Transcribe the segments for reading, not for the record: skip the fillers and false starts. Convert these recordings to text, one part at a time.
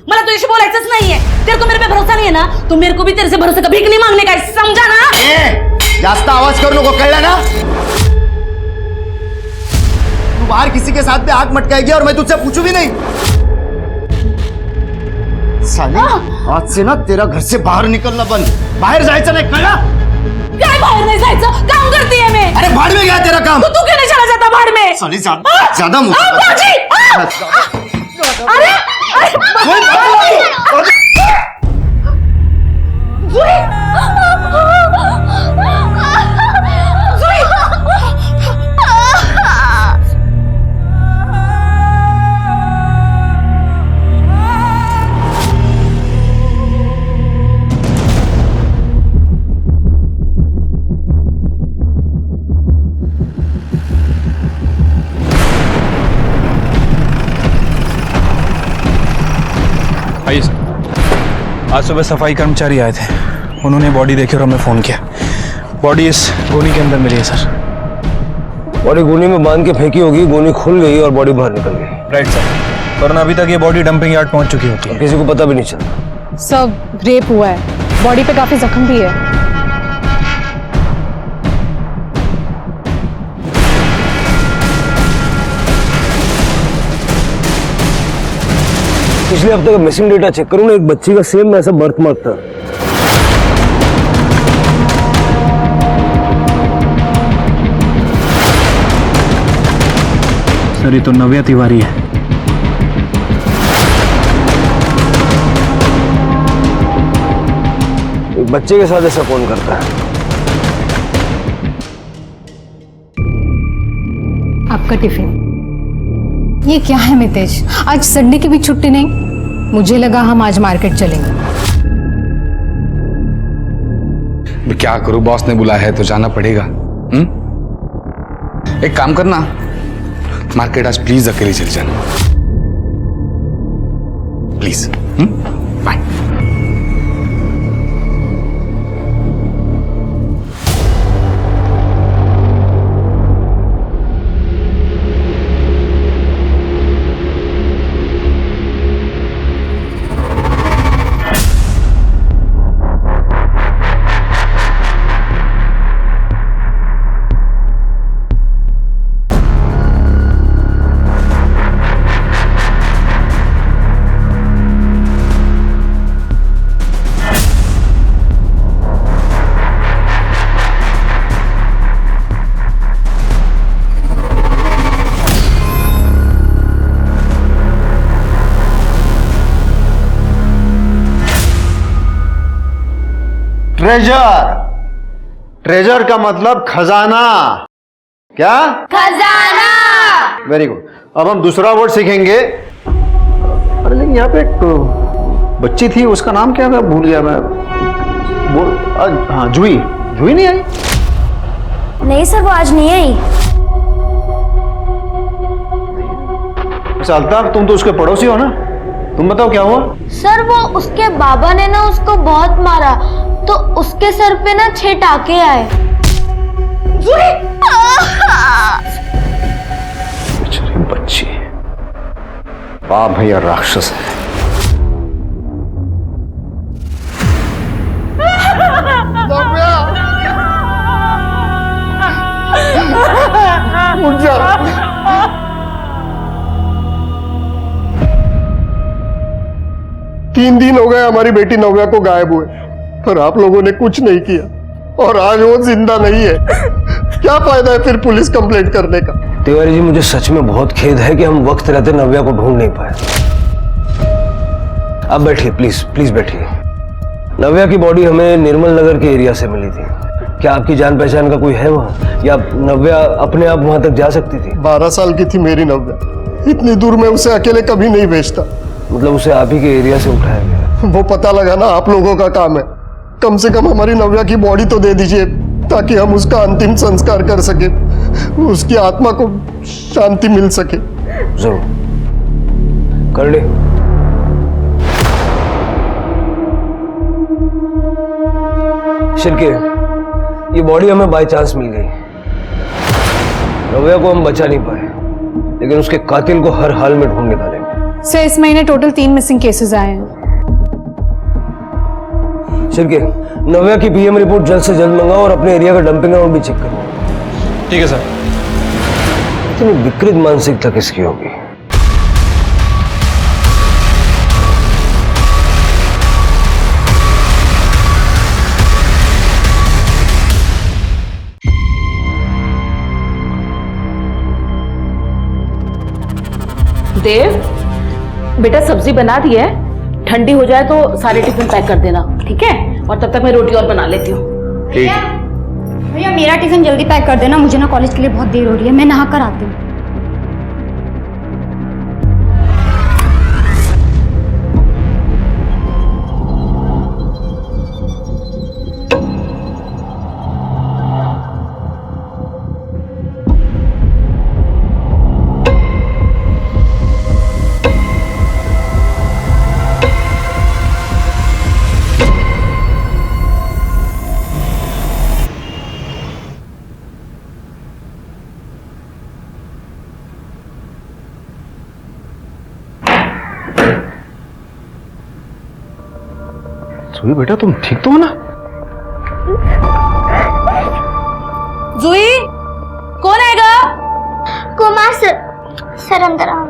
मला तुझ्याशी बोलायचंच नाहीये. तेरे को मेरे पे भरोसा नहीं है ना, तो मेरे को भी तेरे से भरोसा का भीख नहीं मांगने का है, समझा ना? जास्त आवाज करू नको, कळलं ना? तू बाहर किसी के साथ भी आग मटकाएगी और मैं तुझसे पूछू भी नहीं. साले, आज से ना तेरा घर से बाहर निकलना बंद. बाहेर जायचं नाही, कळलं? काय बाहेर नहीं जायचं? काम करती है मैं. अरे भाड़ में गया तेरा काम. तू क्यों नहीं चला जाता बाहर में? साले ज्यादा मुझे. बाजी! अरे आइए सर। आज सुबह सफाई कर्मचारी आए थे, उन्होंने बॉडी देखी और हमें फ़ोन किया। बॉडी इस गोनी के अंदर मिली है सर। बॉडी गोनी में बांध के फेंकी होगी, गोनी खुल गई और बॉडी बाहर निकल गई। राइट सर, वरना अभी तक ये बॉडी डंपिंग यार्ड पहुंच चुकी होती है। किसी को पता भी नहीं चलता। सब रेप हुआ है, बॉडी पे काफी जख्म भी है। पिछले हफ्ते का मिसिंग डेटा चेक करूँ ना, एक बच्ची का सेम ऐसा बर्थ मार्क था। सर ये तो नव्या तिवारी है। एक बच्चे के साथ ऐसा कौन करता है? आपका टिफिन ये क्या है मितेश? आज संडे की भी छुट्टी नहीं? मुझे लगा हम आज मार्केट चलेंगे। मैं क्या करूं, बॉस ने बुलाया है तो जाना पड़ेगा। एक काम करना, मार्केट आज प्लीज अकेले चले जाना, प्लीज। बाय। ट्रेजर, ट्रेजर का मतलब खजाना। क्या? खजाना। Very good. अब हम दूसरा वर्ड सीखेंगे। अरे लेकिन यहाँ पे एक बच्ची थी, उसका नाम क्या था, भूल गया मैं। हाँ, जूही। जूही नहीं आई? नहीं सर, वो आज नहीं आई। अच्छा अल्ताफ, तुम तो उसके पड़ोसी हो ना, तुम बताओ क्या हुआ? सर वो उसके बाबा ने ना उसको बहुत मारा, तो उसके सर पे ना 6 टाके आए। बेचारी बच्ची, बाप भैया राक्षस है। उठ जा। 3 दिन हो गए हमारी बेटी नव्या को गायब हुए, पर आप लोगों ने कुछ नहीं किया, और आज वो जिंदा नहीं है। क्या फायदा है फिर पुलिस कंप्लेंट करने का? तिवारी जी, मुझे सच में बहुत खेद है कि हम वक्त रहते नव्या को ढूंढ नहीं पाए। आप बैठिए, प्लीज प्लीज बैठिए। नव्या की बॉडी हमें निर्मल नगर के एरिया से मिली थी। क्या आपकी जान पहचान का कोई है वहाँ, या नव्या अपने आप वहां तक जा सकती थी? 12 साल की थी मेरी नव्या, इतनी दूर में उसे अकेले कभी नहीं भेजता। मतलब उसे आप ही के एरिया से उठाया गया? वो पता लगाना आप लोगों का काम है। कम से कम हमारी नव्या की बॉडी तो दे दीजिए, ताकि हम उसका अंतिम संस्कार कर सके, उसकी आत्मा को शांति मिल सके। जरूर कर ले। शिरके, ये बॉडी हमें बाय चांस मिल गई। नव्या को हम बचा नहीं पाए, लेकिन उसके कातिल को हर हाल में ढूंढ निकालेंगे। सर इस महीने टोटल 3 मिसिंग केसेस आए हैं। शिर्के, नव्या की पीएम रिपोर्ट जल्द से जल्द मंगाओ और अपने एरिया का डंपिंग ग्राउंड भी चेक करो। ठीक है सर। इतनी विकृत मानसिकता किसकी होगी? देव बेटा सब्जी बना दी है, ठंडी हो जाए तो सारे टिफिन पैक कर देना, ठीक है? और तब तक मैं रोटी और बना लेती हूँ। भैया मेरा टिफिन जल्दी पैक कर देना, मुझे ना कॉलेज के लिए बहुत देर हो रही है, मैं नहा कर आती हूँ। जूही बेटा तुम ठीक तो हो ना? जूही कौन आएगा? कुमार सर अंदर आओ।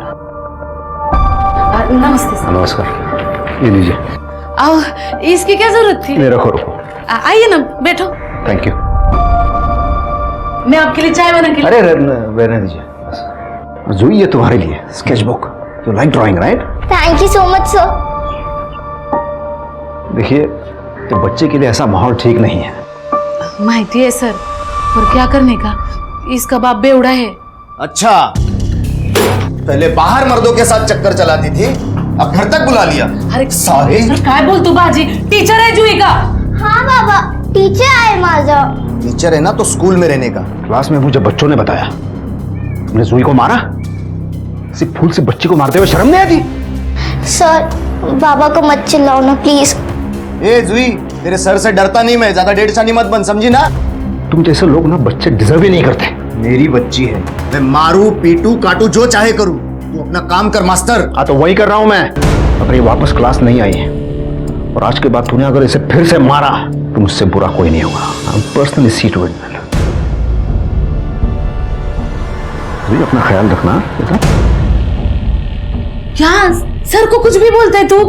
नमस्ते सर। नमस्कार, ये लीजिए। आओ, इसकी क्या जरूरत थी? मेरा रखो। आइए ना, बैठो। Thank you. मैं आपके लिए चाय बना के अरे रहने दीजिए। जूही ये तुम्हारे लिए sketch book. You like drawing right? Thank you so much sir. देखिए ये बच्चे के लिए ऐसा माहौल ठीक नहीं है। माहिती है सर, और क्या करने का, इसका बाप बेवड़ा है। अच्छा, पहले बाहर मर्दों के साथ चक्कर चलाती थी, अब घर तक बुला लिया। अरे सारे सर काय बोल तू बाजी, टीचर है जूही का। हाँ बाबा, टीचर आए माझा। टीचर है ना तो स्कूल में रहने का। क्लास में मुझे बच्चों ने बताया तुमने जूही को मारा। सिर्फ फूल से बच्ची को मारते हुए शर्म नहीं आती? सर बाबा को मत चिल्लाओ ना प्लीज। ए जूही, तेरे सर से डरता नहीं मैं, ज्यादा डेढ़ सानी मत बन, समझी ना? तुम जैसे लोग ना बच्चे डिजर्व ही नहीं करते। मेरी बच्ची है, मैं मारू पीटू काटू जो चाहे करूं, तू अपना काम कर मास्टर। हाँ तो वही कर रहा हूं मैं। अगर ये वापस क्लास नहीं आई है और आज के बाद तूने अगर इसे फिर से मारा तो मुझसे बुरा कोई नहीं होगा। I personally see to it. अपना ख्याल रखना बेटा। क्या सर को कुछ भी बोलता है तू?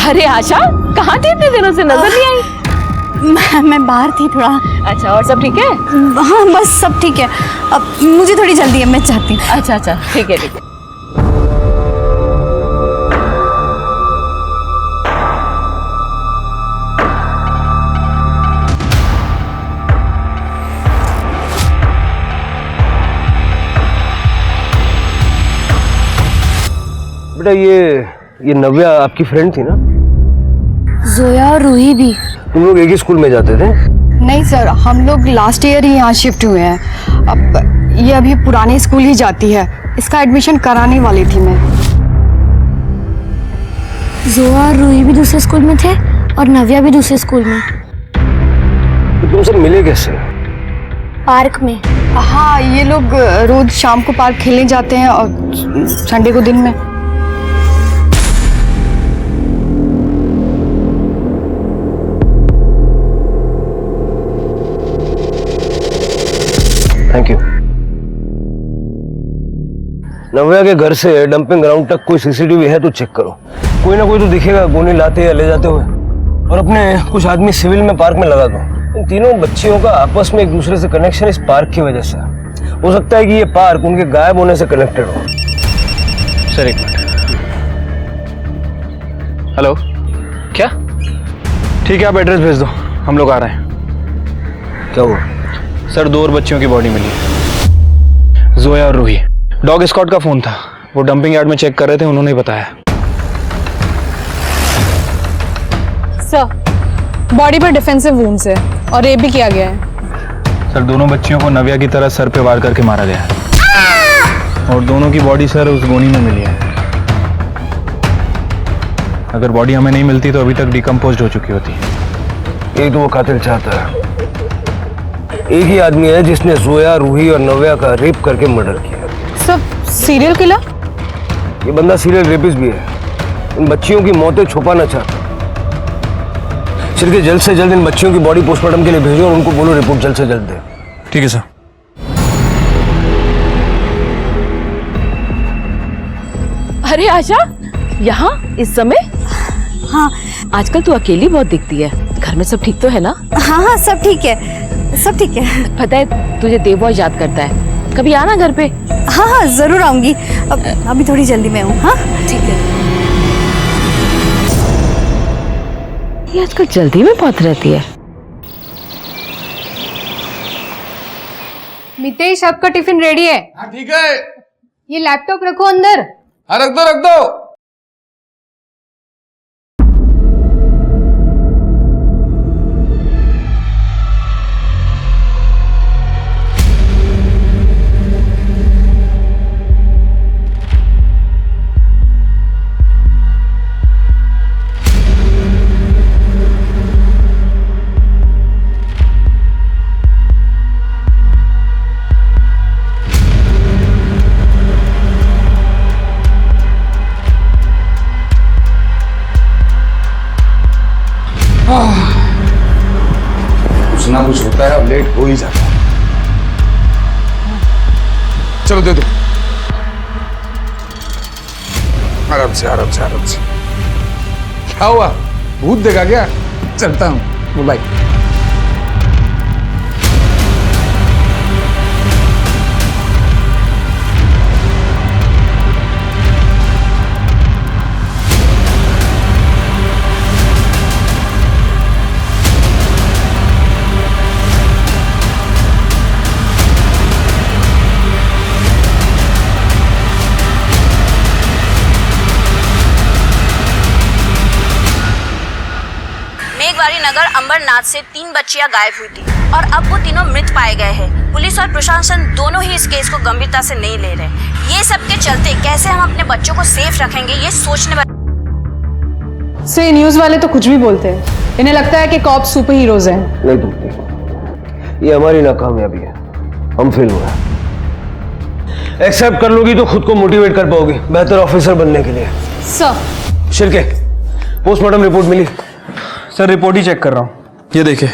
अरे आशा, कहाँ थी इतने दिनों से, नजर नहीं आई? मैं बाहर थी थोड़ा। अच्छा, और सब ठीक है? हाँ बस सब ठीक है, अब मुझे थोड़ी जल्दी है, मैं चाहती हूँ। अच्छा अच्छा, ठीक है ठीक है। बेटा ये नव्या आपकी फ्रेंड थी ना? जोया और रूही भी। तुम लोग एक ही स्कूल में जाते थे? नहीं सर, हम लोग लास्ट ईयर ही यहाँ शिफ्ट हुए हैं। अब ये अभी पुराने स्कूल ही जाती है, इसका एडमिशन कराने वाली थी मैं। जोया और रूही भी दूसरे स्कूल में थे और नव्या भी दूसरे स्कूल में। तो तुम सब मिले कैसे? पार्क में। हाँ, ये लोग रोज शाम को पार्क खेलने जाते हैं और संडे को दिन में। Thank you. नव्या के घर से डंपिंग ग्राउंड तक कोई सीसीटीवी है तो चेक करो। कोई ना कोई तो दिखेगा गोली लाते या ले जाते हुए। और अपने कुछ आदमी सिविल में पार्क में लगा दो। इन तीनों बच्चियों का आपस में एक दूसरे से कनेक्शन इस पार्क की वजह से हो सकता है कि ये पार्क उनके गायब होने से कनेक्टेड हो। सर एक मिनट। हेलो, क्या? ठीक है, आप एड्रेस भेज दो, हम लोग आ रहे हैं। क्या हुआ? सर 2 और बच्चियों की बॉडी मिली है, जोया और रूही। डॉग स्क्वाड का फोन था, वो डंपिंग यार्ड में चेक कर रहे थे, उन्होंने बताया। सर बॉडी पर डिफेंसिव वुंड्स है और रेप भी किया गया है। सर दोनों बच्चियों को नव्या की तरह सर पे वार करके मारा गया है। और दोनों की बॉडी सर उस गोनी में मिली है। अगर बॉडी हमें नहीं मिलती तो अभी तक डिकम्पोज हो चुकी होती। यही तो वो कातिल चाहता है। एक ही आदमी है जिसने जोया, रूही और नव्या का रेप करके मर्डर किया। सब सीरियल किलर? ये बंदा सीरियल रेपिस्ट भी है। इन बच्चियों की मौतें छुपाना चाहता। छिड़के जल्द से जल्द इन बच्चियों की बॉडी पोस्टमार्टम के लिए भेजो और उनको बोलो रिपोर्ट जल्द से जल्द दे। ठीक है सर। अरे आशा, यहाँ इस समय? हाँ आजकल तू अकेली बहुत दिखती है। घर में सब ठीक तो है ना? हाँ हाँ सब ठीक है, सब ठीक है। पता है तुझे देव बहुत याद करता है, कभी आना घर पे। हाँ हाँ जरूर आऊंगी। अभी थोड़ी जल्दी में हूँ। हाँ ठीक है। ये आजकल जल्दी में बहुत रहती है। मितेश, आपका टिफिन रेडी है। हाँ ठीक है। ये लैपटॉप रखो अंदर। हाँ रख दो रख दो। कुछ ना कुछ होता है, अब लेट हो ही जाता है। चलो दे दो। आराम से आराम से आराम से। क्या हुआ, भूत देखा क्या? चलता हूँ, बाय। नगर अंबरनाथ से 3 बच्चियां गायब हुई थी और अब वो तीनों मृत पाए गए हैं। पुलिस और प्रशासन दोनों ही इस केस को गंभीरता से नहीं ले रहे। ये सब के चलते कैसे हम अपने बच्चों को सेफ रखेंगे ये सोचने से न्यूज वाले तो कुछ भी बोलते हैं। इन्हें लगता है कि कॉप सुपर हीरोज हैं। नहीं तुमने, ये हमारी नाकामयाबी है। हम फेल हुए हैं। एक्सेप्ट कर लोगी तो खुद को मोटिवेट कर पाओगी बेहतर ऑफिसर बनने के लिए। सर शिरके, पोस्टमार्टम रिपोर्ट मिली? सर रिपोर्ट ही चेक कर रहा हूँ। ये देखिए,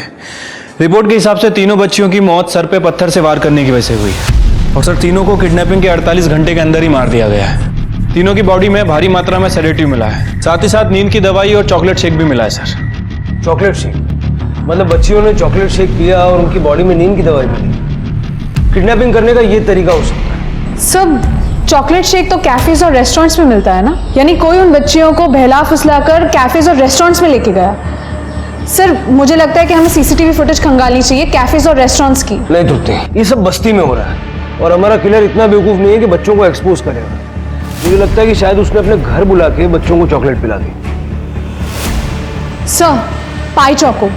रिपोर्ट के हिसाब से तीनों बच्चियों की मौत सर पे पत्थर से वार करने की वजह से हुई है। और सर तीनों को किडनैपिंग के 48 घंटे के अंदर ही मार दिया गया है। तीनों की बॉडी में भारी मात्रा में सेडेटिव मिला है, साथ ही साथ नींद की दवाई और चॉकलेट शेक भी मिला है सर। चॉकलेट शेक मतलब बच्चियों ने चॉकलेट शेक पिया और उनकी बॉडी में नींद की दवाई मिली। किडनैपिंग करने का ये तरीका हो सकता है। सब चॉकलेट शेक तो कैफेज और रेस्टोरेंट्स में मिलता है ना? यानी कोई उन बच्चियों को बहला फुसलाकर कैफेज और रेस्टोरेंट्स में लेके गया। सर मुझे लगता है कि हमें सीसीटीवी फुटेज खंगालनी चाहिए कैफेज और रेस्टोरेंट्स की। नहीं तृप्ति, ये सब बस्ती में हो रहा है और हमारा किलर इतना बेवकूफ नहीं है कि बच्चों को एक्सपोज करेगा। मुझे लगता है कि शायद उसने अपने घर बुला के बच्चों को चॉकलेट पिला दी। Sir pie choco,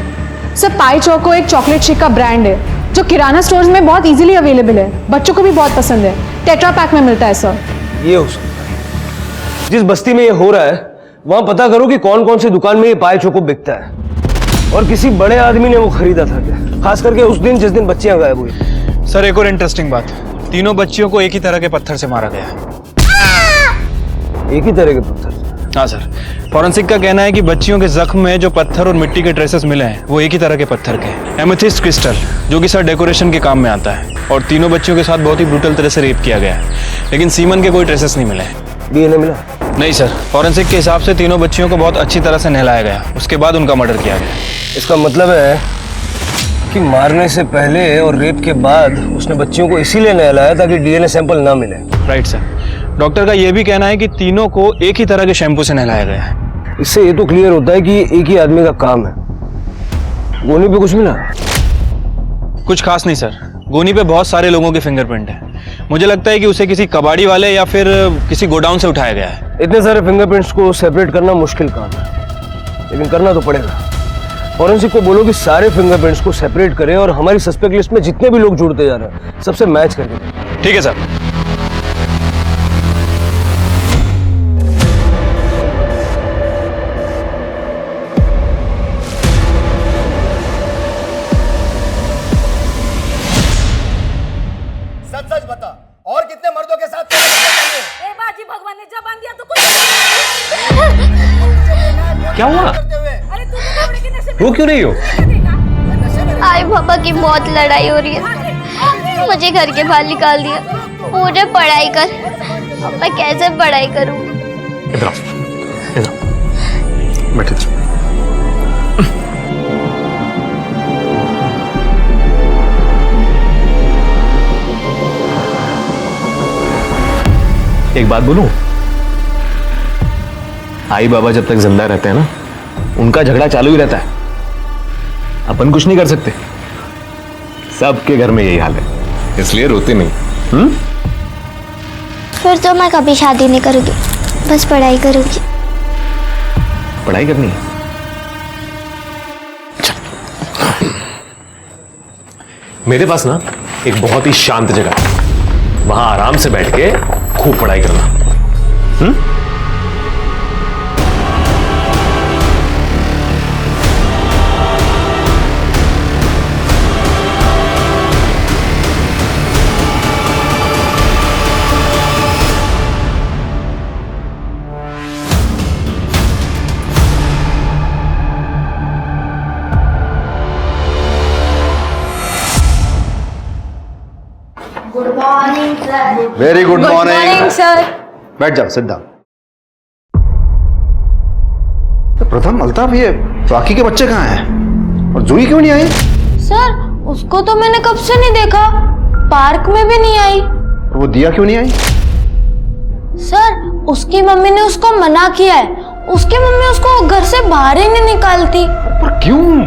sir pie choco एक चॉकलेट शेक का ब्रांड है जो किराना स्टोर्स में बहुत इजीली अवेलेबल है। बच्चों को भी बहुत पसंद है। टेट्रा पैक में मिलता है सर। ये हो सकता है। जिस बस्ती में ये हो रहा है वहां पता करो कि कौन कौन सी दुकान में ये पाई चोको बिकता है और किसी बड़े आदमी ने वो खरीदा था क्या, खास करके उस दिन जिस दिन बच्चियां गायब हुई। सर एक और इंटरेस्टिंग बात, तीनों बच्चियों को एक ही तरह के पत्थर से मारा गया है। एक ही तरह के पत्थर? हाँ सर, फॉरेंसिक का कहना है कि बच्चियों के जख्म में जो पत्थर और मिट्टी के ट्रेसेस मिले हैं वो एक ही तरह के पत्थर के, एमेथिस्ट क्रिस्टल, जो कि सर डेकोरेशन के काम में आता है। और तीनों बच्चियों के साथ बहुत ही ब्रूटल तरह से रेप किया गया है, लेकिन सीमन के कोई ट्रेसेस नहीं मिले। डीएनए मिला? नहीं सर, फॉरेंसिक के हिसाब से तीनों बच्चियों को बहुत अच्छी तरह से नहलाया गया, उसके बाद उनका मर्डर किया गया। इसका मतलब है कि मारने से पहले और रेप के बाद उसने बच्चियों को इसीलिए नहलाया ताकि डीएनए सैंपल ना मिले। Right sir. डॉक्टर का यह भी कहना है कि तीनों को एक ही तरह के शैम्पू से नहलाया गया है। इससे ये तो क्लियर होता है कि ये एक ही आदमी का काम है। गोनी पे कुछ मिला? कुछ खास नहीं सर, गोनी पे बहुत सारे लोगों के फिंगरप्रिंट है। मुझे लगता है कि उसे किसी कबाड़ी वाले या फिर किसी गोडाउन से उठाया गया है। इतने सारे फिंगरप्रिंट्स को सेपरेट करना मुश्किल काम है, लेकिन करना तो पड़ेगा। फॉरेंसिक को बोलो कि सारे फिंगरप्रिंट्स को सेपरेट करे और हमारी सस्पेक्ट लिस्ट में जितने भी लोग जुड़ते जा रहे हैं सबसे मैच करके। ठीक है सर। कलेजा बांध दिया तो कुछ क्या हुआ? रो क्यों रही हो? आई पापा की बहुत लड़ाई हो रही है, मुझे घर के बाहर निकाल दिया। मुझे पढ़ाई कर। अब मैं कैसे पढ़ाई करूँ? इधर आओ, बैठे जाओ। एक बात बोलूं, आई बाबा जब तक जिंदा रहते हैं ना, उनका झगड़ा चालू ही रहता है। अपन कुछ नहीं कर सकते। सबके घर में यही हाल है, इसलिए रोते नहीं। फिर तो मैं कभी शादी नहीं करूंगी, बस पढ़ाई करूंगी। पढ़ाई करनी है? मेरे पास ना एक बहुत ही शांत जगह है, वहां आराम से बैठ के खूब पढ़ाई करना। Very good morning sir. बैठ जाओ, सिद्धा। तो प्रथम, अल्ताफ, ये बाकी के बच्चे कहाँ हैं और जूही क्यों नहीं आई? सर उसको तो मैंने कब से नहीं देखा, पार्क में भी नहीं आई। वो दिया क्यों नहीं आई? सर उसकी मम्मी ने उसको मना किया है, उसकी मम्मी उसको घर से बाहर ही नहीं निकालती। पर क्यों?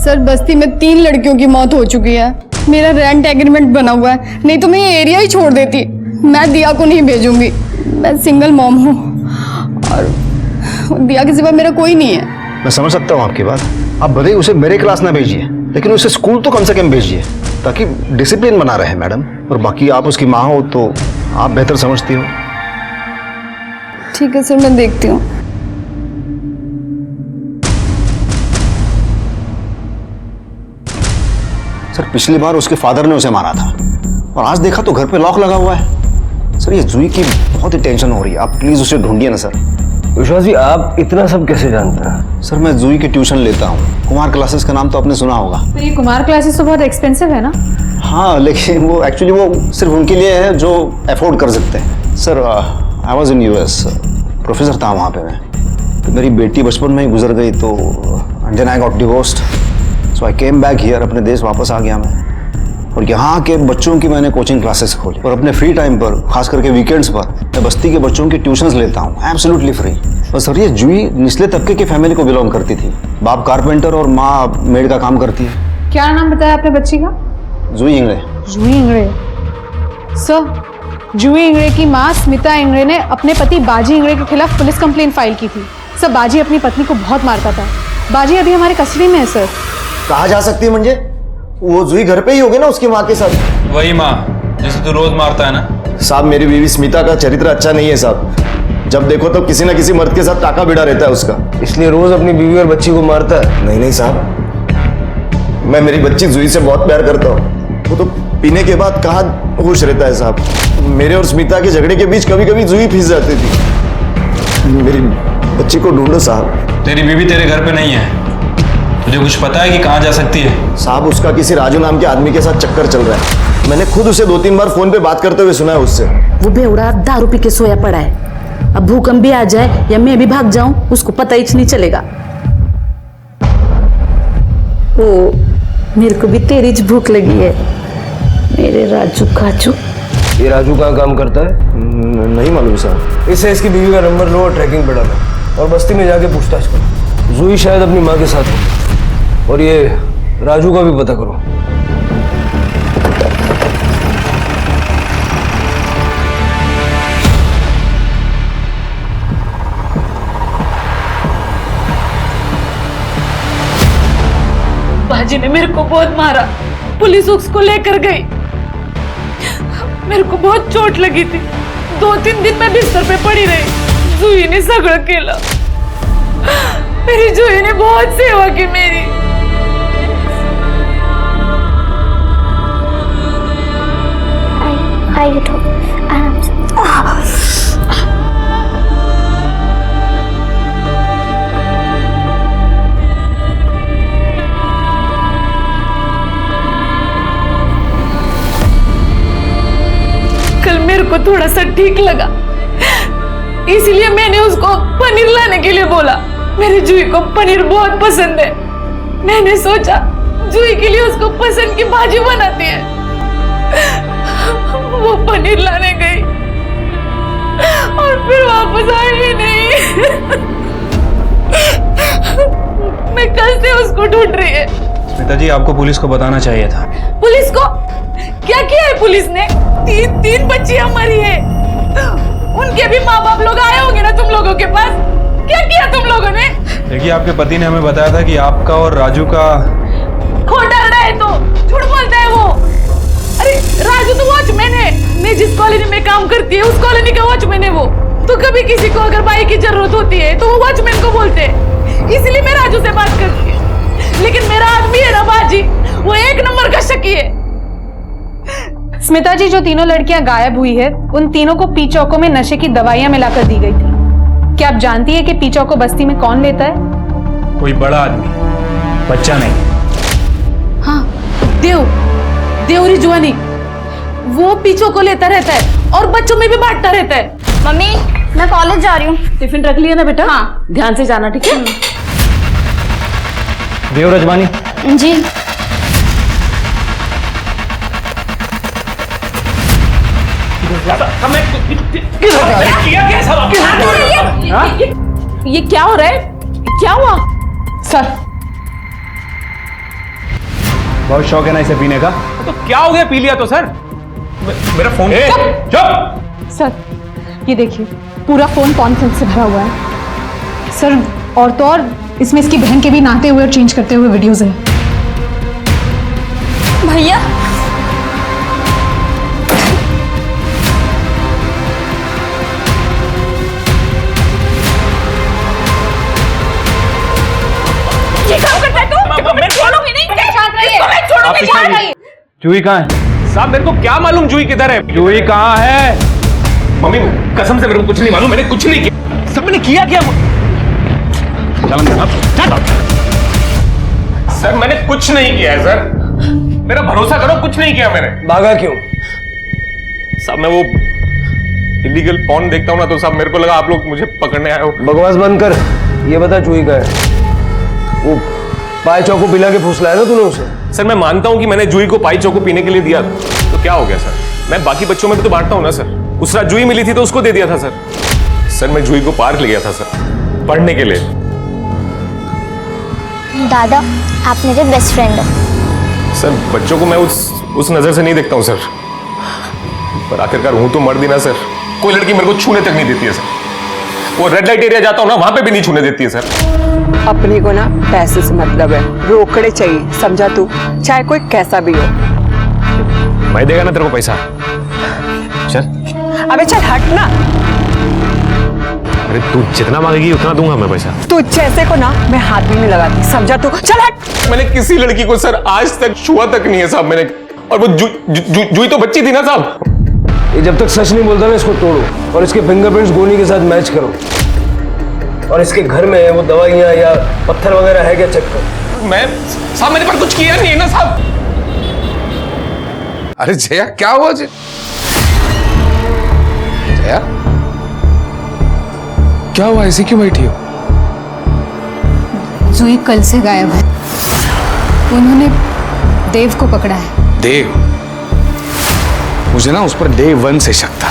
सर बस्ती में 3 लड़कियों की मौत हो चुकी है, मेरा रेंट एग्रीमेंट बना हुआ है, नहीं तो मैं ये एरिया ही छोड़ देती। मैं दिया को नहीं भेजूंगी, मैं सिंगल मॉम हूँ और दिया के सिवा मेरा कोई नहीं है। मैं समझ सकता हूँ आपकी बात। आप भले ही उसे मेरे क्लास ना भेजिए, लेकिन उसे स्कूल तो कम से कम भेजिए, ताकि डिसिप्लिन बना रहे मैडम। और बाकी आप उसकी माँ हो तो आप बेहतर समझती हो। ठीक है सर, मैं देखती हूँ। सर पिछली बार उसके फादर ने उसे मारा था और आज देखा तो घर पे लॉक लगा हुआ है। सर ये जूही की बहुत ही टेंशन हो रही है, आप प्लीज उसे ढूंढिए ना सर। विश्वास जी, आप इतना सब कैसे जानते हैं? सर मैं जूही की ट्यूशन लेता हूँ, कुमार क्लासेस का नाम तो आपने सुना होगा। तो ये कुमार क्लासेस तो बहुत एक्सपेंसिव है ना? हाँ, लेकिन वो एक्चुअली वो सिर्फ उनके लिए है जो अफोर्ड कर सकते हैं। Sir I was in US, professor था वहाँ पे मैं। तो मेरी बेटी बचपन में ही गुजर गई, तो and then I got divorced, so I came back here. अपने देश वापस आ गया मैं, और यहाँ के बच्चों की मैंने कोचिंग क्लासेस खोली। और अपने फ्री टाइम पर, खास करके वीकेंड्स पर, मैं बस्ती के बच्चों की ट्यूशंस लेता हूँ एब्सोल्युटली फ्री। और सर ये जूही निचले तबके की फैमिली को बिलोंग करती थी। बाप कारपेंटर और माँ मेड का काम करती है। क्या नाम बताया आपने बच्ची का? जूही इंगड़े। जूही इंगड़े। सर जूही इंगड़े की माँ स्मिता इंगड़े ने अपने पति बाजी इंगड़े के खिलाफ पुलिस कंप्लेंट फाइल की थी। सर बाजी अपनी पत्नी को बहुत मारता था। बाजी अभी हमारे कस्टडी में है सर। कहा जा सकती है मुझे? वो जूही घर पे ही होगी ना उसकी माँ के साथ? वही माँ जिसे तू रोज मारता है ना। साहब मेरी बीवी स्मिता का चरित्र अच्छा नहीं है साहब। जब देखो तब किसी ना किसी मर्द के साथ टाका भिड़ा रहता है उसका। इसलिए रोज अपनी बीवी और बच्ची को मारता है? नहीं नहीं साहब, मैं मेरी बच्ची जूही से बहुत प्यार करता हूँ। वो तो पीने के बाद कहाँ होश रहता है साहब। मेरे और स्मिता के झगड़े के बीच कभी कभी जूही फंस जाती थी। मेरी बच्ची को ढूंढो साहब। तेरी बीवी तेरे घर पे नहीं है, तुझे कुछ पता है कि कहाँ जा सकती है? साहब उसका किसी राजू नाम के आदमी के साथ चक्कर चल रहा है। मैंने खुद उसे 2-3 बार फोन पे बात करते हुए सुना है उससे। वो बेवड़ा दारू पी के सोया पड़ा है। अब भूकंप भी आ जाए या मैं भी भाग जाऊं, उसको पता ही नहीं चलेगा। ओ मेरे को भी तेरी भूख लगी है, मेरे राजू काजू। ये राजू कहाँ काम करता है? नहीं मालूम साहब। इससे इसकी बीवी का नंबर लो और ट्रैकिंग पे डालो और बस्ती में जाके पूछताछ करो। जूही शायद अपनी माँ के साथ है, और ये राजू का भी पता करो। बाजी ने मेरे को बहुत मारा, पुलिस उसको लेकर गई। मेरे को बहुत चोट लगी थी, 2-3 दिन मैं बिस्तर पे पड़ी रही। जूही ने सगळं केलं, मेरी जूही ने बहुत सेवा की मेरी। आई उठो आराम से। थोड़ा सा ठीक लगा, इसलिए मैंने उसको पनीर लाने के लिए बोला। मेरे जूही को पनीर बहुत पसंद है। मैंने सोचा जूही के लिए उसको पसंद की भाजी बनाती है। वो पनीर लाने गई और फिर वापस आई ही नहीं। मैं कल से उसको ढूंढ रही है। स्मिता जी, आपको पुलिस को बताना चाहिए था। पुलिस को? क्या किया है पुलिस ने? तीन बच्चियां मरी है। उनके भी माँ बाप लोग आए होंगे ना तुम लोगों के पास। क्या किया तुम लोगों ने? देखिए, आपके पति ने हमें बताया था कि आपका और राजू का खोटा रहा है, तो झूठ बोलता है वो। अरे राजू तो वॉचमैन है। मैं जिस कॉलोनी में काम करती है उस कॉलोनी का वॉचमैन है वो। तो कभी किसी को अगर भाई की जरूरत होती है तो वो वॉचमैन को बोलते हैं। इसलिए मैं राजू से बात करती हूँ। लेकिन मेरा आदमी है ना बाजी, वो एक नंबर का शकी है। स्मिता जी, जो तीनों लड़कियां गायब हुई है, उन तीनों को पी चौकों में नशे की दवाइयां मिलाकर दी गई थी। क्या आप जानती है कि पी चौको बस्ती में कौन लेता है? कोई बड़ा आदमी, बच्चा नहीं। हाँ, देव रिजवानी। वो पीछों को लेता रहता है और बच्चों में भी बांटता रहता है। मम्मी, मैं कॉलेज जा रही हूँ। टिफिन रख लिया ना बेटा? हाँ, ध्यान से जाना, ठीक है? देव रजवानी जी। ये क्या हो रहा है? क्या हुआ? सर, बहुत शौक है ना इसे पीने का। तो क्या हो गया? पी लिया तो सर। मेरा फोन। चुप! सर ये देखिए, पूरा फोन कॉन्फ्रेंस से भरा हुआ है सर। और तो और इसमें इसकी बहन के भी नहाते हुए और चेंज करते हुए वीडियोस हैं। भैया, ये काम करता है तू? मैं छोड़ूंगी नहीं। शांत रहिए। छोड़ूंगी नहीं। जूही कहाँ है? साहब, मेरे को क्या मालूम जूही किधर है? जूही कहाँ है? मम्मी, कसम से मेरे को कुछ नहीं मालूम। मैंने कुछ नहीं किया। सब मैंने किया क्या? सर, मैंने कुछ नहीं किया है सर। मेरा भरोसा करो, कुछ नहीं किया मैंने। भागा क्यों? साहब, मैं वो इलीगल पॉर्न देखता हूँ ना, तो साहब मेरे को लगा आप लोग मुझे पकड़ने आए हो। बकवास बंद कर। ये बता जूही का है? वो पाई चौको पिला के फुसलाया ना तूने उसे? सर, मैं मानता हूँ कि मैंने जूही को पाई चौको पीने के लिए दिया, तो क्या हो गया सर? मैं बाकी बच्चों में भी तो बांटता हूँ ना सर। उस रात जूही मिली थी तो उसको दे दिया था सर। सर, मैं जूही को पार्क ले गया था सर, पढ़ने के लिए। दादा, आप मेरे बेस्ट फ्रेंड हो। सर, बच्चों को मैं उस नजर से नहीं देखता हूँ सर। पर आखिरकार हूं तो मर्द ही ना सर। कोई लड़की मेरे को छूने तक नहीं देती है सर। वो रेड लाइट एरिया जाता हूँ ना, वहां पे भी नहीं छूने देती है सर। अपने को ना पैसे से मतलब है, रोकड़े चाहिए, समझा तू? चाहे कोई कैसा भी हो। मैं देगा ना तेरे को पैसा। चल। अबे चल हट ना। अरे तू जितना मांगेगी उतना दूंगा मैं पैसा। तू जैसे को ना मैं हाथ भी नहीं लगाती, समझा तू? चल हट। मैंने किसी लड़की को सर आज तक छुआ तक नहीं है साहब मैंने। और वो जूही तो बच्ची थी ना साहब। ये जब तक सच नहीं बोलता ना, इसको तोड़ो और इसके फिंगरप्रिंट्स गोनी के साथ मैच करो। और इसके घर में वो दवाइयां या पत्थर वगैरह है क्या, चेक करो। मैं साहब, मैंने पर कुछ किया नहीं है ना साहब। अरे जया, क्या हुआ जया? क्या हुआ? ऐसी क्यों बैठी हो? जूही कल से गायब है। उन्होंने देव को पकड़ा है। देव? मुझे ना उस पर डे 1 से शक था।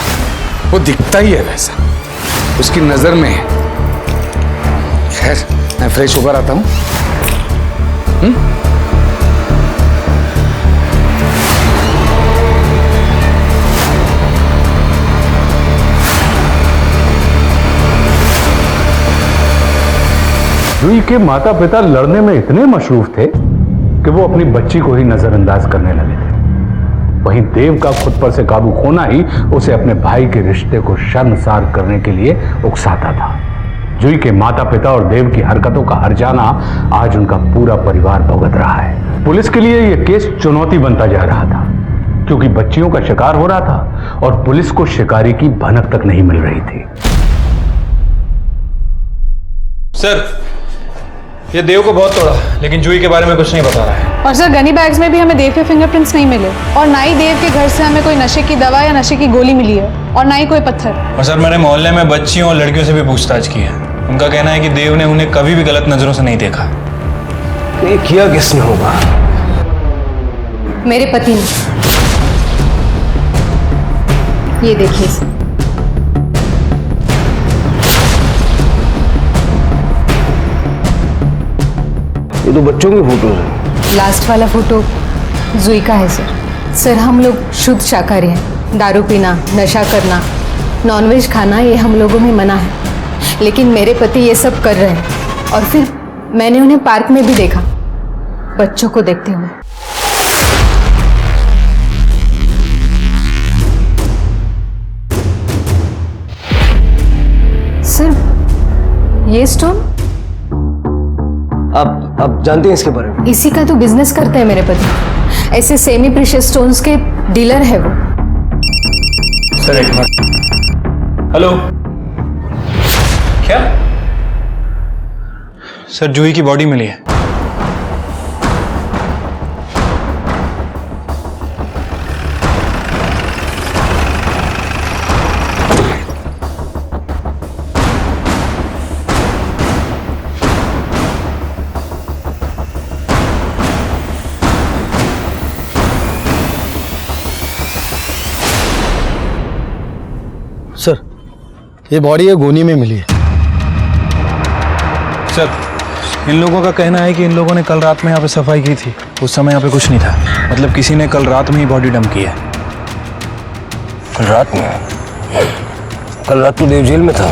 वो दिखता ही है वैसा, उसकी नजर में है। खैर, मैं फ्रेश होकर आता हूं। जूही के माता पिता लड़ने में इतने मशरूफ थे कि वो अपनी बच्ची को ही नजरअंदाज करने लगे थे। वहीं देव का खुद पर से काबू खोना ही उसे अपने भाई के रिश्ते को शर्मसार करने के लिए उकसाता था। जूही के माता पिता और देव की हरकतों का हर्जाना आज उनका पूरा परिवार भुगत रहा है। पुलिस के लिए यह केस चुनौती बनता जा रहा था, क्योंकि बच्चियों का शिकार हो रहा था और पुलिस को शिकारी की भनक तक नहीं मिल रही थी। सर, ये देव को बहुत तोड़ा, लेकिन जूही के बारे में कुछ नहीं बता रहा है। और सर गनी बैग्स में भी हमें देव के फिंगरप्रिंट्स नहीं मिले, और ना ही देव के घर से हमें कोई नशे की दवा या नशे की गोली मिली है, और ना ही कोई पत्थर। और सर मैंने मोहल्ले में बच्चियों और लड़कियों से भी पूछताछ की है। उनका कहना है कि देव ने उन्हें कभी भी गलत नजरों से नहीं देखा। ये किया किसने होगा? मेरे पति ने। ये देखिए सर। ये तो बच्चों की फोटोज है। लास्ट वाला फोटो जुई का है सर। सर हम लोग शुद्ध शाकाहारी हैं। दारू पीना, नशा करना, नॉनवेज खाना ये हम लोगों में मना है, लेकिन मेरे पति ये सब कर रहे हैं। और फिर मैंने उन्हें पार्क में भी देखा, बच्चों को देखते हुए। सर ये स्टोन आप जानते हैं इसके बारे में? इसी का तो बिजनेस करते हैं मेरे पति। ऐसे सेमी प्रीशियस स्टोन्स के डीलर है वो। सर एक मिनट। हेलो, क्या? सर जूही की बॉडी मिली है। सर ये बॉडी ये गोनी में मिली है। सर इन लोगों का कहना है कि इन लोगों ने कल रात में यहाँ पे सफाई की थी, उस समय यहाँ पे कुछ नहीं था। मतलब किसी ने कल रात में ही बॉडी डंप की है। कल रात में? कल रात तो देव जेल में था।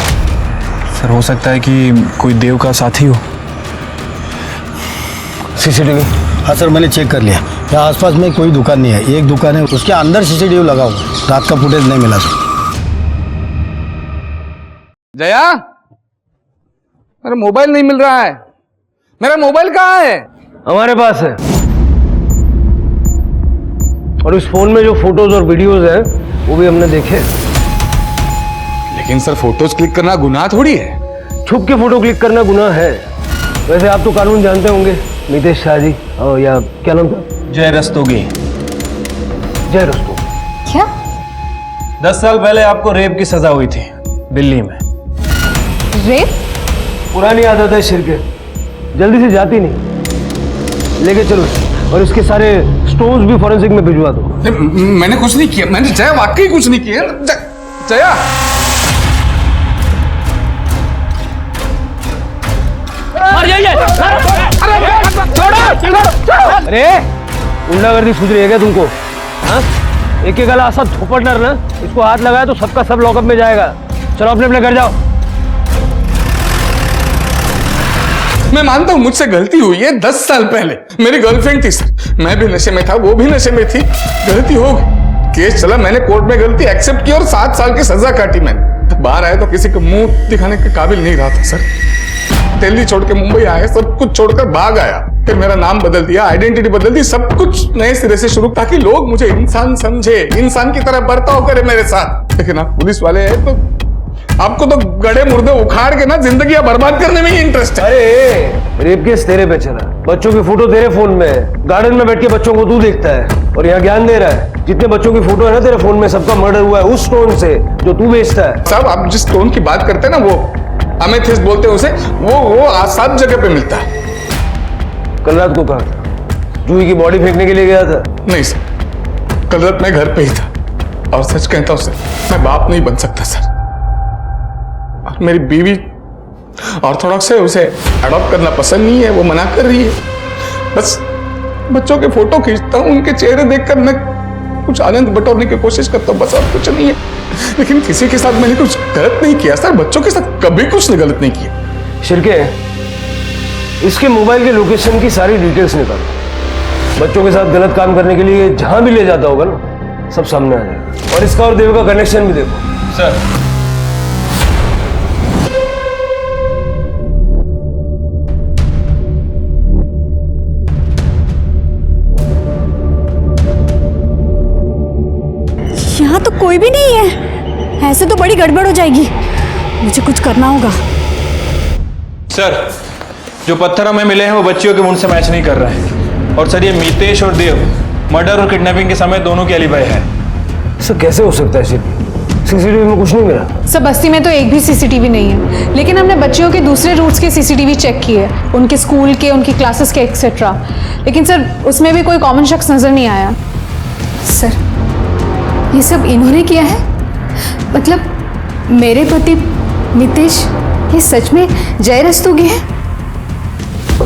सर हो सकता है कि कोई देव का साथी हो। सीसीटीवी? हाँ सर मैंने चेक कर लिया, यहाँ आसपास में कोई दुकान नहीं है। एक दुकान है उसके अंदर सीसीटीवी लगा हुआ, रात का फुटेज नहीं मिला सर। जया, मेरा मोबाइल नहीं मिल रहा है। मेरा मोबाइल कहाँ है? हमारे पास है, और इस फोन में जो फोटोज और वीडियोज हैं वो भी हमने देखे। लेकिन सर फोटोज क्लिक करना गुनाह थोड़ी है। छुप के फोटो क्लिक करना गुनाह है। वैसे आप तो कानून जानते होंगे, मितेश शाह जी, और या क्या नाम था? जय रस्तोगी। जय रस्तोगी। क्या? 10 साल पहले आपको रेप की सजा हुई थी दिल्ली में। रेप? पुरानी आदत है शिर के, जल्दी से जाती नहीं। लेके चलो और इसके सारे स्टोन्स भी फॉरेंसिक में भिजवा दो। मैंने कुछ नहीं किया, मैंने जया वाकई कुछ नहीं किया। जया अरे गुंडागर्दी सूझ रही है क्या तुमको? हाँ, एक एक गला सब थोपटनर ना, इसको हाथ लगाया तो सबका सब लॉकअप में जाएगा। चलो अपने अपने घर जाओ। मैं मानता हूं मुझसे गलती हुई है। 10 साल पहले मेरी गर्लफ्रेंड थी सर, मैं भी नशे में था, वो भी नशे में थी। गलती हो गई, केस चला, मैंने कोर्ट में गलती एक्सेप्ट की और 7 साल की सजा काटी मैंने। बाहर आए तो किसी को मुंह दिखाने के काबिल नहीं रहा था सर। दिल्ली छोड़ के मुंबई आए, सब कुछ छोड़कर भाग आया। फिर मेरा नाम बदल दिया, आइडेंटिटी बदल दी, सब कुछ नए सिरे से शुरू, ताकि लोग मुझे इंसान समझे, इंसान की तरह बर्ताव करे मेरे साथ। लेकिन आप पुलिस वाले हैं तो आपको तो गड़े मुर्दे उखाड़ के ना जिंदगी बर्बाद करने में ही इंटरेस्ट है। अरे रेप केस तेरे पे चला, बच्चों की फोटो तेरे फोन में है, गार्डन में बैठ के बच्चों को तू देखता है और यहाँ ज्ञान दे रहा है। जितने बच्चों की फोटो है ना तेरे फोन में, सबका मर्डर हुआ है उस स्टोन से जो तू बेचता है। साहब आप जिस स्टोन की बात करते हैं ना, वो अमेथिस्ट बोलते हैं उसे, वो सब जगह पे मिलता है। कल रात को कहा था? जूही की बॉडी फेंकने के लिए गया था? नहीं सर, कल रात मैं घर पे ही था। और सच कहता हूं सर, मैं बाप नहीं बन सकता सर। और मेरी बीवी ऑर्थोडॉक्स है, उसे अडॉप्ट करना पसंद नहीं है, वो मना कर रही है। बस बच्चों के फोटो खींचता हूँ, उनके चेहरे देखकर मैं कुछ आनंद बटोरने की कोशिश करता हूँ, बस और कुछ नहीं है। लेकिन किसी के साथ मैंने कुछ गलत नहीं किया सर, बच्चों के साथ कभी कुछ गलत नहीं किया। शिरके, इसके मोबाइल के लोकेशन की सारी डिटेल्स निकालो। बच्चों के साथ गलत काम करने के लिए जहां भी ले जाता होगा ना, सब सामने आ जाएगा। और इसका और देव का कनेक्शन भी देखो। सर यहाँ तो कोई भी नहीं है, ऐसे तो बड़ी गड़बड़ हो जाएगी। मुझे कुछ करना होगा। सर जो पत्थर हमें मिले हैं वो बच्चियों के मुंड से मैच नहीं कर रहे हैं। और सर, ये मितेश और देव मर्डर और किडनैपिंग के समय दोनों की एलिबाई है। सर कैसे हो सकता है? सीसीटीवी में कुछ नहीं मिला। सर बस्ती में तो एक भी सीसीटीवी नहीं है, लेकिन हमने बच्चियों के दूसरे रूट्स के सीसीटीवी चेक किए, उनके स्कूल के, उनकी क्लासेस के एक्सेट्रा, लेकिन सर उसमें भी कोई कॉमन शख्स नजर नहीं आया। सर ये सब इन्होंने किया है? मतलब मेरे पति मितेश ये सच में जय रस्तोगी है?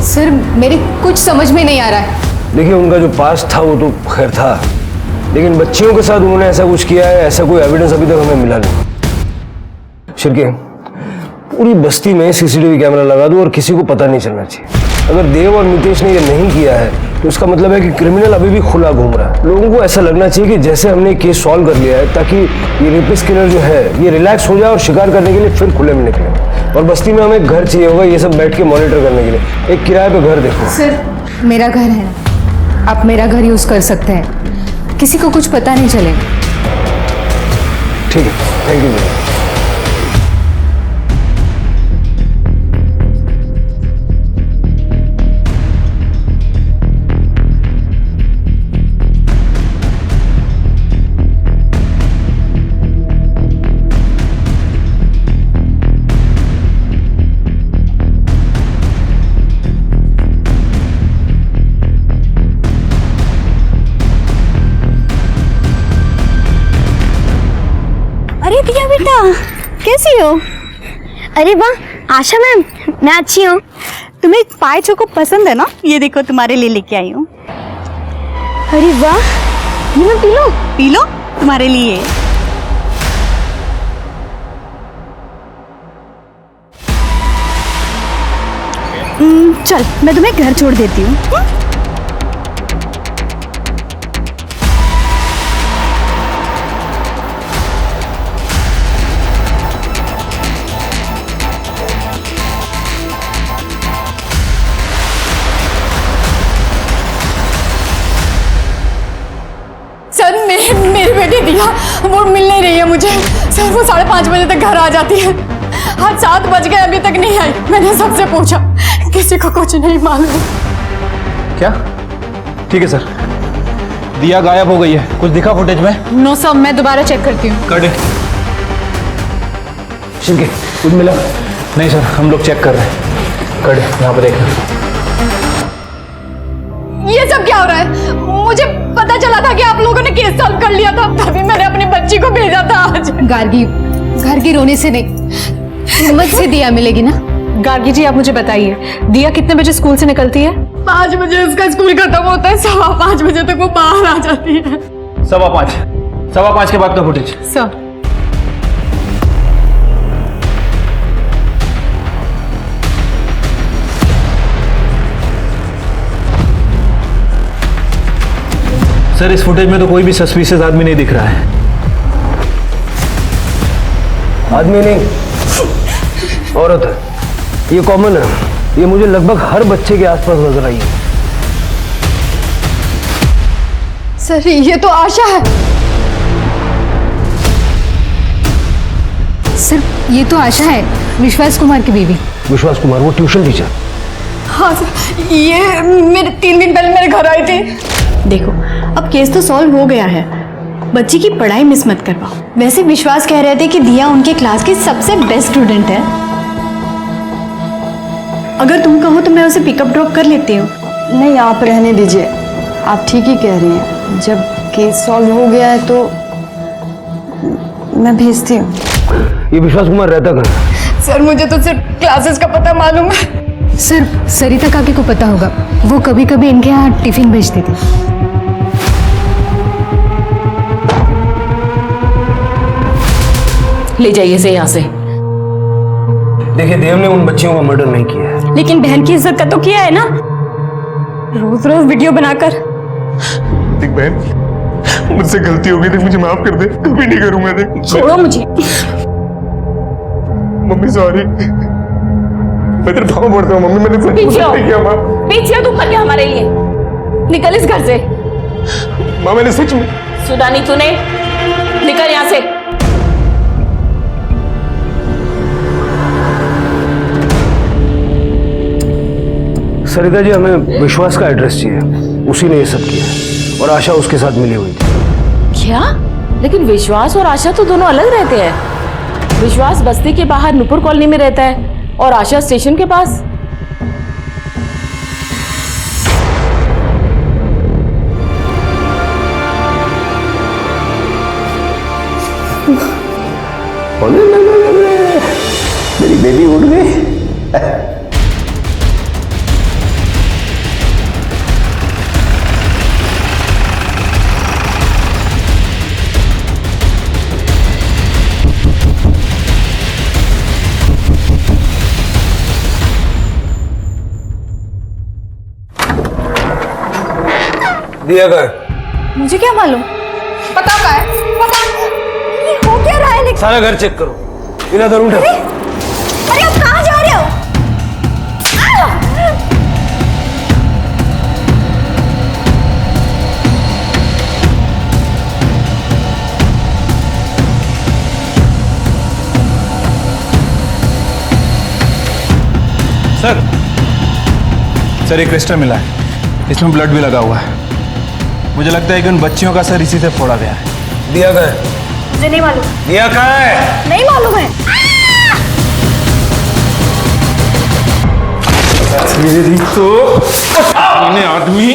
सर मेरे कुछ समझ में नहीं आ रहा है। देखिए, उनका जो पास्ट था वो तो खैर था, लेकिन बच्चियों के साथ उन्होंने ऐसा कुछ किया है, ऐसा कोई एविडेंस अभी तक हमें मिला नहीं। शिरके, पूरी बस्ती में सीसीटीवी कैमरा लगा दो और किसी को पता नहीं चलना चाहिए। अगर देव और मितेश ने ये नहीं किया है तो इसका मतलब है कि क्रिमिनल अभी भी खुला घूम रहा है। लोगों को ऐसा लगना चाहिए कि जैसे हमने केस सॉल्व कर लिया है, ताकि ये रेपिस्ट किलर जो है ये रिलैक्स हो जाए और शिकार करने के लिए फिर खुले में निकले। और बस्ती में हमें एक घर चाहिए होगा ये सब बैठ के मॉनिटर करने के लिए। एक किराए पे घर देखो। सर मेरा घर है ना, आप मेरा घर यूज कर सकते हैं, किसी को कुछ पता नहीं चलेगा। ठीक है, थैंक यू। अरे दिया बेटा, कैसी हो? अरे वाह आशा मैम, मैं अच्छी हूँ। तुम्हें पाए चोको पसंद है ना? ये देखो तुम्हारे लिए लेके आई हूँ। अरे वाह, ये मैं पी लो? पी लो, तुम्हारे लिए। चल मैं तुम्हें घर छोड़ देती हूँ। सर मेरी बेटी दिया वो मिल नहीं रही है मुझे। सर वो 5:30 बजे तक घर आ जाती है, आज 7 बज गए अभी तक नहीं आई। मैंने सबसे पूछा, किसी को कुछ नहीं मालूम। क्या? ठीक है सर, दिया गायब हो गई है, कुछ दिखा फुटेज में? नो सर, मैं दोबारा चेक करती हूँ। कर दे। शिरके, कुछ मिला? नहीं सर, हम लोग चेक कर रहे हैं। कर दे, यहाँ पर देख। ये सब क्या हो रहा है? मुझे पता चला था कि आप लोगों ने केस सॉल्व कर लिया था, तभी मैंने अपनी बच्ची को भेजा था आज। गार्गी, घर की रोने से नहीं, हिम्मत से दिया मिलेगी ना। गार्गी जी आप मुझे बताइए, दिया कितने बजे स्कूल से निकलती है? 5 बजे उसका स्कूल खत्म होता है, 5:15 बजे तक वो बाहर आ जाती है। 5:15 के बाद का फुटेज। सर सर इस फुटेज में तो कोई भी सस्पिशियस आदमी नहीं दिख रहा है। आदमी नहीं, औरत है। ये कॉमन है, ये मुझे लगभग हर बच्चे के आसपास नजर आई है। सर ये तो आशा है। सर ये तो आशा है, विश्वास कुमार की बीवी। विश्वास कुमार, वो ट्यूशन टीचर। हाँ सर, ये मेरे 3 दिन पहले मेरे घर आई थी। देखो अब केस तो सॉल्व हो गया है, बच्ची की पढ़ाई मिस मत करवाओ। वैसे विश्वास कह रहे थे कि दिया उनके क्लास की सबसे बेस्ट स्टूडेंट है। अगर तुम कहो तो मैं उसे पिकअप ड्रॉप कर लेती हूँ। नहीं, आप रहने दीजिए, आप ठीक ही कह रही हैं। जब केस सॉल्व हो गया है तो मैं भेजती हूँ। ये विश्वास कुमार रहता कहाँ? सर मुझे तो सिर्फ क्लासेस का पता मालूम है। सर सरिता काकी को पता होगा, वो कभी कभी इनके यहाँ टिफिन भेजती थी। ले जाइए इसे यहाँ से। देखिए, देव ने उन बच्चियों का मर्डर नहीं किया है। लेकिन बहन की इज्जत का तो किया है ना, रोज रोज वीडियो बनाकर। देख बहन, मुझसे गलती हो गई थी, मुझे माफ कर दे, कभी नहीं करूंगा। देख छोड़ो मुझे। मम्मी सॉरी, मैं तेरे पाँव पड़ता हूँ मम्मी, मैंने सच नहीं किया। माँ पीछे तू कर हमारे लिए, निकल इस घर से। माँ मैंने सच में। सुना नहीं तूने? निकल यहाँ से। सरिता जी, हमें विश्वास का एड्रेस चाहिए। उसी ने ये सब किया है और आशा उसके साथ मिली हुई थी। क्या? लेकिन विश्वास और आशा तो दोनों अलग रहते हैं। विश्वास बस्ती के बाहर नुपुर कॉलोनी में रहता है और आशा स्टेशन के पास। मेरी बेबी उड़ गई। दिया कर। मुझे क्या मालूम? पता का है? पता ये हो क्या रहा है? लेकिन सारा घर चेक करो। बिना दर उठा। अरे आप कहाँ जा रहे हो? सर एक क्रिस्टल मिला है, इसमें ब्लड भी लगा हुआ है। मुझे लगता है कि उन बच्चियों का सर इसी से फोड़ा गया है। दिया का है? मुझे नहीं मालूम। दिया का है? नहीं मालूम है। तेरी तो आदमी।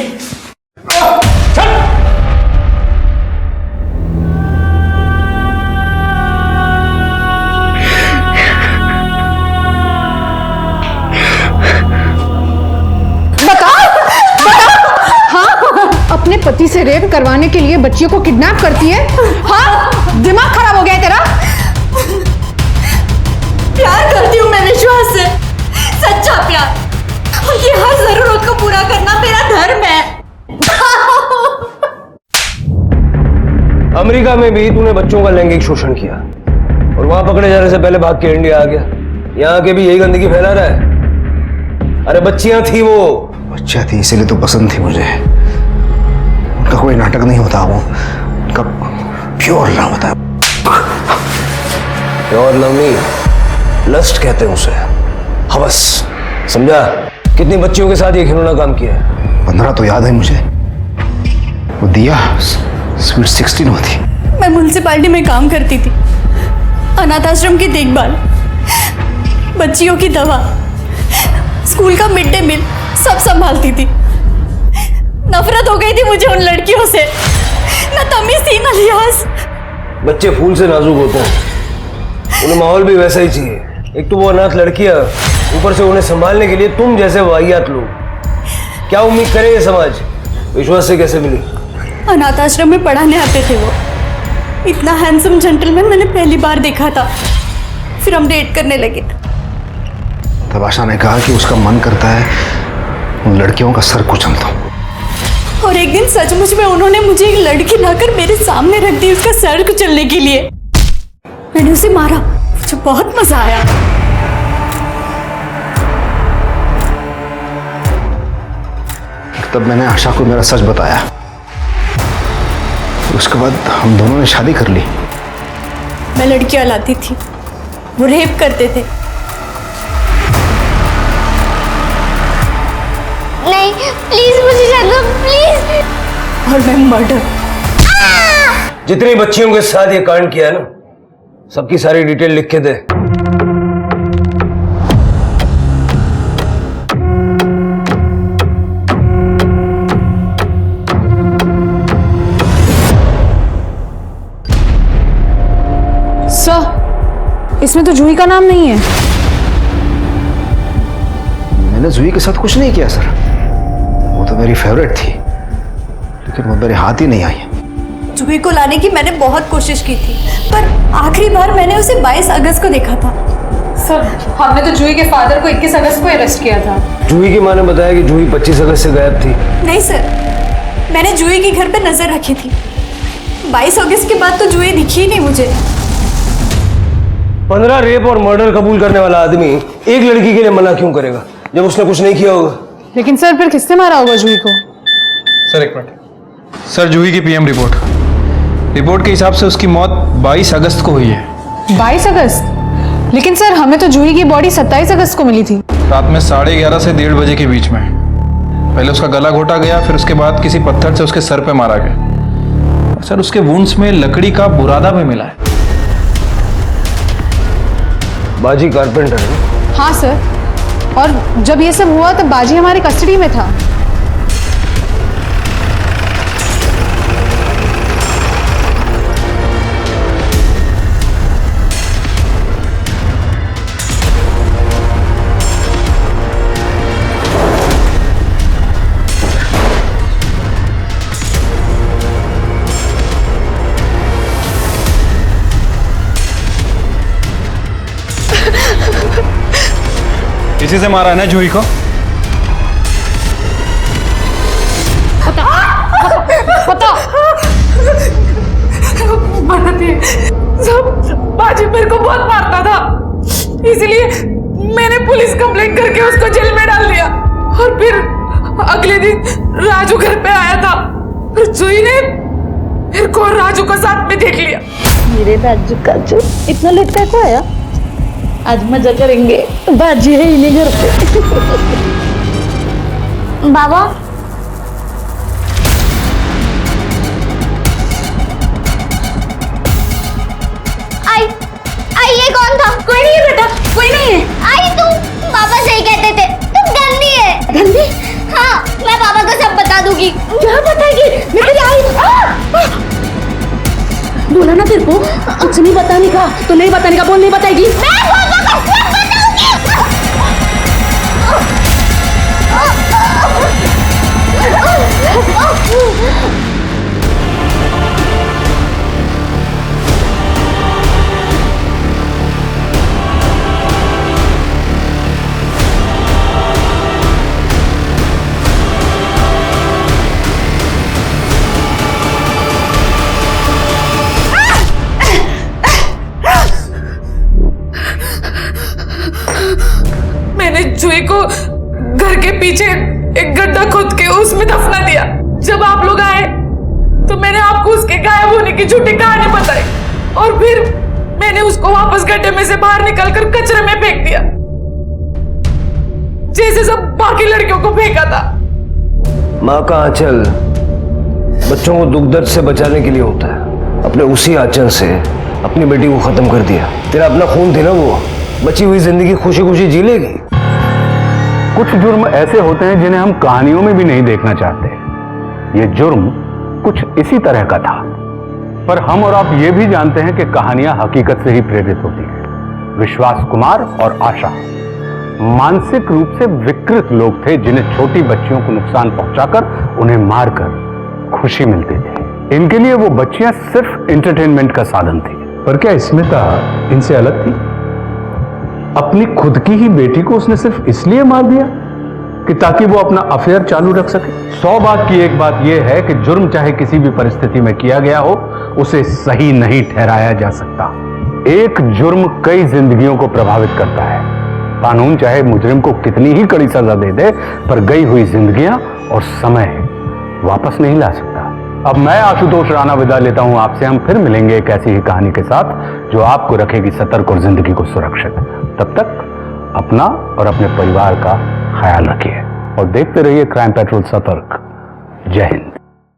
अपने पति से रेप करवाने के लिए बच्चियों को किडनैप करती है? हाँ, दिमाग खराब हो गया है तेरा? प्यार करती हूँ मैं विश्वास से, सच्चा प्यार, और ये हर जरूरत को पूरा करना मेरा धर्म है। अमेरिका में भी तूने बच्चों का लैंगिक शोषण किया और वहां पकड़े जाने से पहले भाग के इंडिया आ गया। यहाँ के भी यही गंदगी फैला रहा है। अरे बच्चियां थी, वो बच्चा थी इसीलिए तो पसंद थी मुझे। उनका कोई नाटक नहीं होता, वो उनका प्योर लव होता है। प्योर लव नहीं, लस्ट कहते हैं उसे, हवस। समझा? कितनी बच्चियों के साथ ये घिनौना काम किया है? 15 तो याद है मुझे। वो दिया स्वीट 16 होती। मैं म्युनिसिपैलिटी में काम करती थी, अनाथ आश्रम की देखभाल, बच्चियों की दवा, स्कूल का मिड डे मील सब संभालती थी। नफरत हो गई थी मुझे उन लड़कियों से, न तमीज थी न लिहाज। बच्चे फूल से नाजुक होते हैं, उन्हें माहौल भी वैसा ही चाहिए। एक तो वो अनाथ लड़कियां, ऊपर से उन्हें संभालने के लिए तुम जैसे वाहियात लोग। क्या उम्मीद करे ये समाज? विश्वास से कैसे मिली? अनाथ आश्रम में पढ़ाने आते थे वो। इतना हैंडसम जेंटलमैन मैंने पहली बार देखा था। फिर हम डेट करने लगे। तब आशा ने कहा कि उसका मन करता है उन लड़कियों का सर कुचल दो। और एक दिन सचमुच में उन्होंने मुझे एक लड़की लाकर मेरे सामने रख दी उसका सर कुचलने के लिए। मैंने उसे मारा, मुझे बहुत मजा आया। तब मैंने आशा को मेरा सच बताया। उसके बाद हम दोनों ने शादी कर ली। मैं लड़कियां लाती थी, वो रेप करते थे। नहीं प्लीज मुझे जाने दो, प्लीज। और मैं मर्डर। जितनी बच्चियों के साथ ये कांड किया है ना, सबकी सारी डिटेल लिख के दे। सर, इसमें तो जूही का नाम नहीं है। मैंने जूही के साथ कुछ नहीं किया सर। वो तो मेरी फेवरेट थी, लेकिन वो मेरे हाथ ही नहीं आई। जूही को लाने की मैंने बहुत कोशिश की थी, पर आखिरी बार मैंने उसे 22 अगस्त को देखा था। सर, हमने तो जूही के फादर को 21 अगस्त को अरेस्ट किया था। जूही की मां ने बताया कि जूही 25 अगस्त से गायब थी। नहीं सर, मैंने जूही के घर पर नजर रखी थी। 22 अगस्त के बाद तो जूही दिखी ही नहीं मुझे। 15 रेप और मर्डर कबूल करने वाला आदमी एक लड़की के लिए मना क्यों करेगा जब उसने कुछ नहीं किया होगा? लेकिन सर, फिर किसने मारा होगा जूही को? सर एक मिनट। सर, जूही की पीएम रिपोर्ट के हिसाब से उसकी मौत 22 अगस्त को हुई है। 22 अगस्त? लेकिन सर, हमें तो जूही की बॉडी 27 अगस्त को मिली थी। रात में 11:30 से 1:30 बजे के बीच में। पहले उसका गला घोटा गया, फिर उसके बाद किसी पत्थर से उसके सर पे मारा गया। और सर उसके वुंड्स में लकड़ी का बुरादा भी मिला है। बाजी कारपेंटर है? हाँ सर, और जब ये सब हुआ तब बाजी हमारी कस्टडी में था। इसी से मारा है ना जूही को? पता सब बाजी मेरे को बहुत मारता था, इसलिए मैंने पुलिस कंप्लेंट करके उसको जेल में डाल दिया। और फिर अगले दिन राजू घर पे आया था, फिर जूही ने मेरे को और राजू को साथ में देख लिया। मेरे राजू काजू इतना लेट कैसे आया? आज मजा करेंगे, बाजी है इन्हीं घर पे। बाबा आई आई, ये कौन था? कोई नहीं है बेटा, कोई नहीं है। आई तू, पापा सही कहते थे, तुम गंदी है। गंदी? हाँ, मैं पापा को सब बता दूंगी। क्या बताएगी? मैं तेरी आई बोला ना तेरे को कुछ नहीं बताने का, तो नहीं बताने का, बोल नहीं बताएगी। मैं पापा को सब बताऊंगी। मैंने जूही को घर के पीछे एक गड्ढा खोद के उसमें दफना दिया। जब आप लोग आए तो मैंने आपको उसके गायब होने की झूठी कहानी बताई, और फिर मैंने उसको वापस गड्ढे में से बाहर निकालकर कचरे में फेंक दिया, जैसे सब बाकी लड़कियों को फेंका था। माँ का आंचल बच्चों को दुख दर्द से बचाने के लिए होता है। अपने उसी आंचल से अपनी बेटी को खत्म कर दिया। तेरा अपना खून थी ना वो, बची हुई जिंदगी खुशी खुशी जी लेगी। कुछ जुर्म ऐसे होते हैं जिन्हें हम कहानियों में भी नहीं देखना चाहते। ये जुर्म कुछ इसी तरह का था, पर हम और आप ये भी जानते हैं कि कहानियां हकीकत से ही प्रेरित होती हैं। विश्वास कुमार और आशा मानसिक रूप से विकृत लोग थे, जिन्हें छोटी बच्चियों को नुकसान पहुंचाकर उन्हें मारकर खुशी मिलती थी। इनके लिए वो बच्चियां सिर्फ एंटरटेनमेंट का साधन थी। पर क्या स्मिता इनसे अलग थी? अपनी खुद की ही बेटी को उसने सिर्फ इसलिए मार दिया कि ताकि वो अपना अफेयर चालू रख सके। 100 बात की एक बात यह है कि जुर्म चाहे किसी भी परिस्थिति में किया गया हो, उसे सही नहीं ठहराया जा सकता। एक जुर्म कई जिंदगियों को प्रभावित करता है। कानून चाहे मुजरिम को कितनी ही कड़ी सजा दे दे, पर गई हुई जिंदगियां और समय वापस नहीं ला सकता। अब मैं आशुतोष राणा विदा लेता हूं आपसे। हम फिर मिलेंगे एक ऐसी ही कहानी के साथ जो आपको रखेगी सतर्क और जिंदगी को सुरक्षित। तब तक अपना और अपने परिवार का ख्याल रखिए और देखते रहिए क्राइम पेट्रोल सतर्क। जय हिंद।